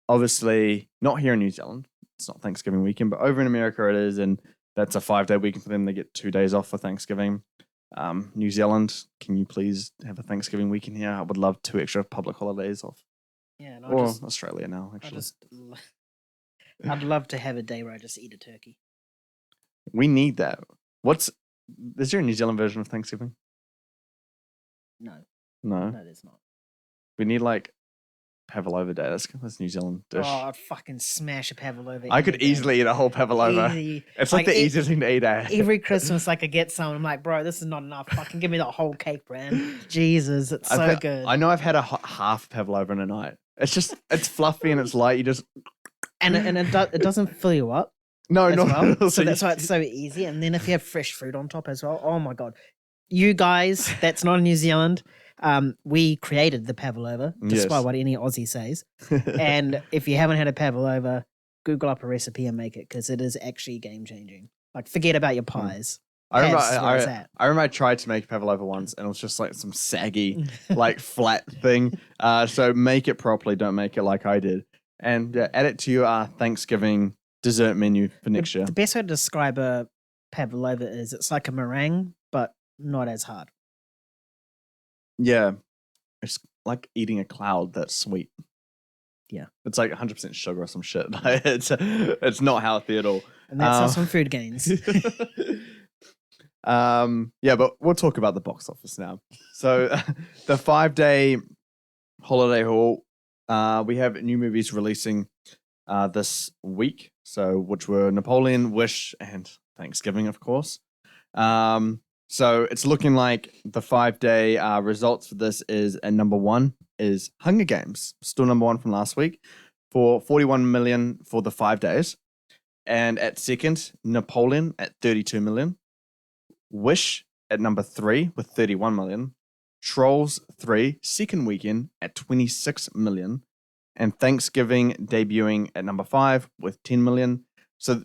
obviously not here in New Zealand. It's not Thanksgiving weekend, but over in America it is, and that's a 5-day weekend for them. They get 2 days off for Thanksgiving. New Zealand, can you please have a Thanksgiving weekend here? I would love 2 extra public holidays off. Yeah, and Or Australia now, actually. I'd love to have a day where I just eat a turkey. We need that. Is there a New Zealand version of Thanksgiving? No, No. there's not. We need like pavlova day. That's New Zealand dish. Oh, I'd fucking smash a pavlova. I could easily eat a whole pavlova. Easy. It's like the easiest thing to eat. Every Christmas, I could get some. I'm like, bro, this is not enough. Fucking give me the whole cake, man. Jesus, it's so good. I know I've had a half pavlova in a night. It's fluffy and it's light. You just and it doesn't fill you up. No, not well. So that's why it's so easy. And then if you have fresh fruit on top as well, oh my god, you guys, that's not in New Zealand. We created the pavlova, despite what any Aussie says. And if you haven't had a pavlova, Google up a recipe and make it because it is actually game changing. Like, forget about your pies. I remember I tried to make pavlova once and it was just like some saggy, like flat thing. So make it properly. Don't make it like I did. And add it to your Thanksgiving dessert menu for next year. The best way to describe a pavlova is it's like a meringue, but not as hard. Yeah. It's like eating a cloud that's sweet. Yeah. It's like 100% sugar or some shit. It's not healthy at all. And that's how some food gains. Yeah, but we'll talk about the box office now. So the 5-day holiday haul, we have new movies releasing this week. So which were Napoleon, Wish, and Thanksgiving, of course. So it's looking like the 5-day results for this is at number 1 is Hunger Games, still number 1 from last week, for 41 million for the 5 days. And at second, Napoleon at 32 million. Wish at number 3 with 31 million. Trolls 3, second weekend at 26 million. And Thanksgiving debuting at number 5 with 10 million. So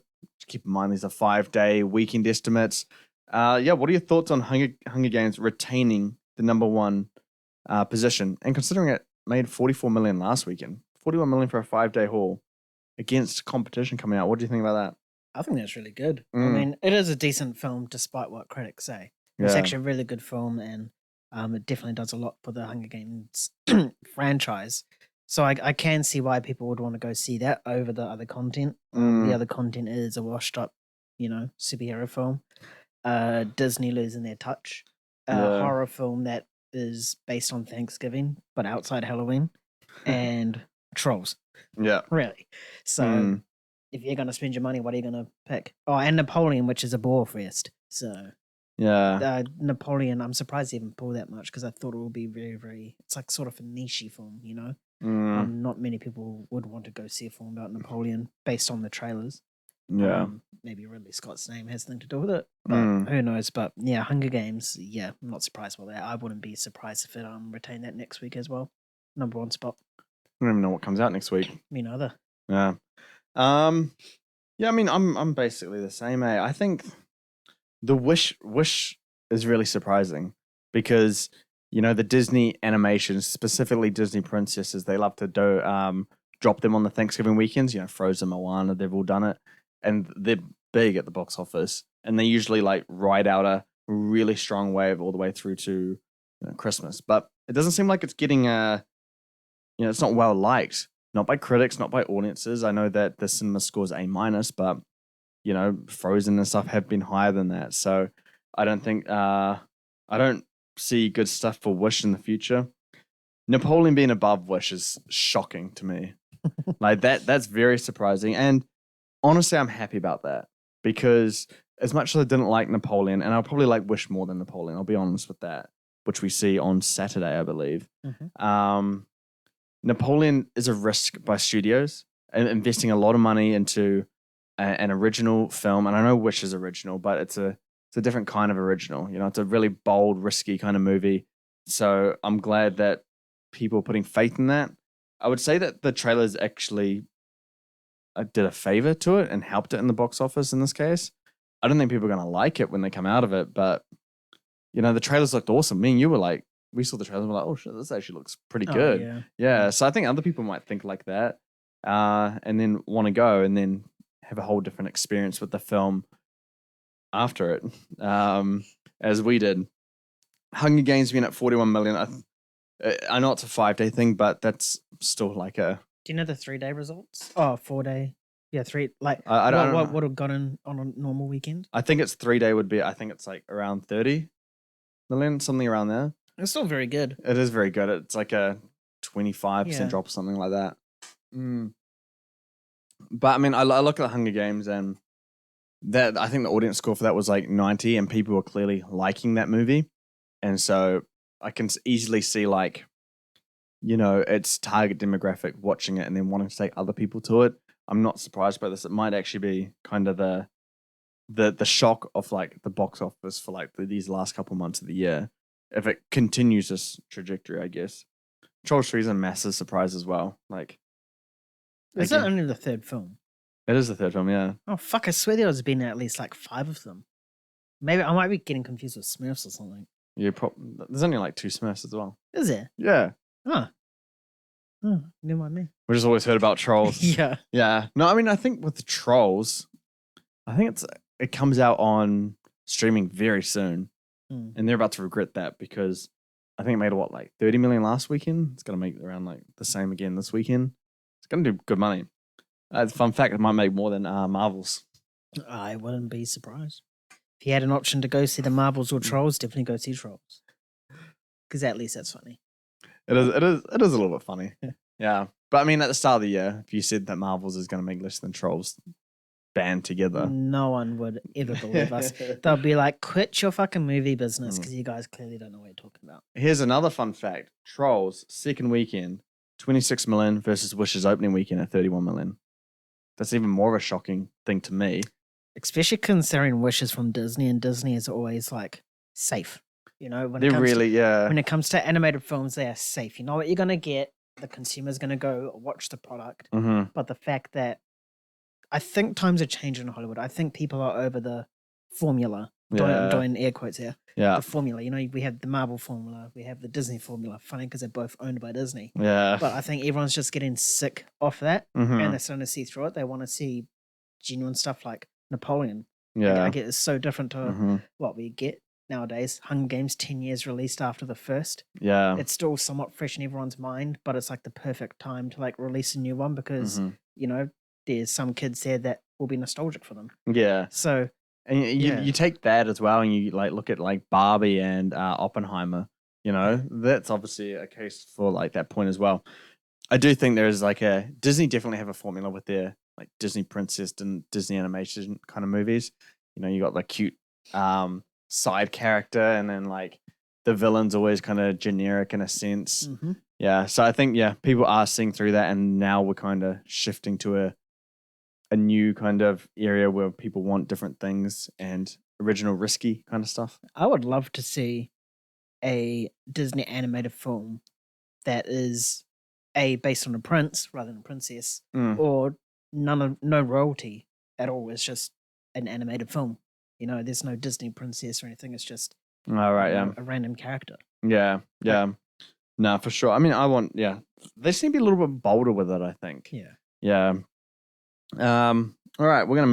keep in mind, these are 5-day weekend estimates. What are your thoughts on Hunger Games retaining the number 1 position? And considering it made 44 million last weekend, 41 million for a 5-day haul against competition coming out. What do you think about that? I think that's really good. I mean, it is a decent film despite what critics say. It's actually a really good film, and it definitely does a lot for the Hunger Games franchise. So I can see why people would want to go see that over the other content. The other content is a washed up, superhero film. Disney losing their touch. A horror film that is based on Thanksgiving, but outside Halloween. And Trolls. Yeah. Really. So if you're going to spend your money, what are you going to pick? Oh, and Napoleon, which is a bore fest. So yeah, Napoleon, I'm surprised they even pulled that much because I thought it would be very, very, it's like sort of a niche film, not many people would want to go see a film about Napoleon based on the trailers. Yeah. Maybe Ridley Scott's name has something to do with it, but who knows? But yeah, Hunger Games, I'm not surprised by that. I wouldn't be surprised if it retained that next week as well. Number 1 spot. I don't even know what comes out next week. Me neither. Yeah. I mean, I'm basically the same. I think the Wish is really surprising because the Disney animations, specifically Disney princesses, they love to drop them on the Thanksgiving weekends. Frozen, Moana, they've all done it, and they're big at the box office, and they usually like ride out a really strong wave all the way through to Christmas. But it doesn't seem like it's getting it's not well liked. Not by critics, not by audiences. I know that the cinema scores A-, but Frozen and stuff have been higher than that. So I don't think I don't see good stuff for Wish in the future. Napoleon being above Wish is shocking to me. Like that's very surprising. And honestly, I'm happy about that because as much as I didn't like Napoleon, and I'll probably like Wish more than Napoleon, I'll be honest with that, which we see on Saturday, I believe. Napoleon is a risk by studios and investing a lot of money into an original film. And I know Wish is original, but it's a different kind of original. It's a really bold, risky kind of movie. So I'm glad that people are putting faith in that. I would say that the trailers actually did a favor to it and helped it in the box office in this case. I don't think people are going to like it when they come out of it, but the trailers looked awesome. Me and you were like, we saw the trailer and we're like, oh shit, this actually looks pretty good. Yeah. So I think other people might think like that. and then want to go and then have a whole different experience with the film after it, as we did. Hunger Games being at 41 million. I know it's a 5-day thing, but that's still like a. Do you know the 3-day results? Oh, 4-day. Yeah, 3. Like, I don't what know. would have gotten on a normal weekend? I think it's 3-day would be. I think it's like around 30 million, something around there. It's still very good. It is very good. It's like a 25% drop, or something like that. But I mean, I look at the Hunger Games, and that I think the audience score for that was like 90, and people were clearly liking that movie, and so I can easily see like, its target demographic watching it and then wanting to take other people to it. I'm not surprised by this. It might actually be kind of the shock of like the box office for like these last couple months of the year, if it continues this trajectory, I guess. Trolls 3 is a massive surprise as well. Like, is that only the third film? It is the third film, yeah. Oh fuck! I swear there has been at least like 5 of them. Maybe I might be getting confused with Smurfs or something. Yeah, there's only like 2 Smurfs as well. Is there? Yeah. Oh, never mind me. We just always heard about Trolls. Yeah. Yeah. No, I mean, I think with the Trolls, I think it comes out on streaming very soon, and they're about to regret that because I think it made like 30 million last weekend. It's gonna make around like the same again this weekend. It's gonna do good money. Fun fact: it might make more than Marvel's. I wouldn't be surprised. If you had an option to go see the Marvels or Trolls, definitely go see Trolls. Because at least that's funny. It is a little bit funny. Yeah. But I mean, at the start of the year, if you said that Marvels is going to make less than Trolls band together, no one would ever believe us. They'll be like, quit your fucking movie business because you guys clearly don't know what you're talking about. Here's another fun fact. Trolls, second weekend, 26 million versus Wish's opening weekend at 31 million. That's even more of a shocking thing to me. Especially considering Wish is from Disney, and Disney is always like safe. When it comes to animated films, they are safe. You know what you're gonna get. The consumer's gonna go watch the product. Mm-hmm. But the fact that I think times are changing in Hollywood. I think people are over the formula. Doing air quotes here. Yeah. The formula. We have the Marvel formula. We have the Disney formula. Funny because they're both owned by Disney. Yeah. But I think everyone's just getting sick off that, and they're starting to see through it. They want to see genuine stuff like Napoleon. Yeah. I get it's so different to what we get nowadays. Hunger Games 10 years released after the first. Yeah. It's still somewhat fresh in everyone's mind, but it's like the perfect time to like release a new one because there's some kids there that will be nostalgic for them. Yeah. So and you take that as well, and you like look at like Barbie and Oppenheimer. That's obviously a case for like that point as well. I do think there is like Disney definitely have a formula with their like Disney princess and Disney animation kind of movies. You got the cute side character, and then like the villain's always kind of generic in a sense. Yeah, so I think people are seeing through that, and now we're kind of shifting to a new kind of area where people want different things and original risky kind of stuff. I would love to see a Disney animated film that is based on a prince rather than a princess, or no royalty at all. It's just an animated film. There's no Disney princess or anything. It's just a random character. Yeah. No, for sure. I mean, they seem to be a little bit bolder with it, I think. Yeah. Yeah. All right, we're gonna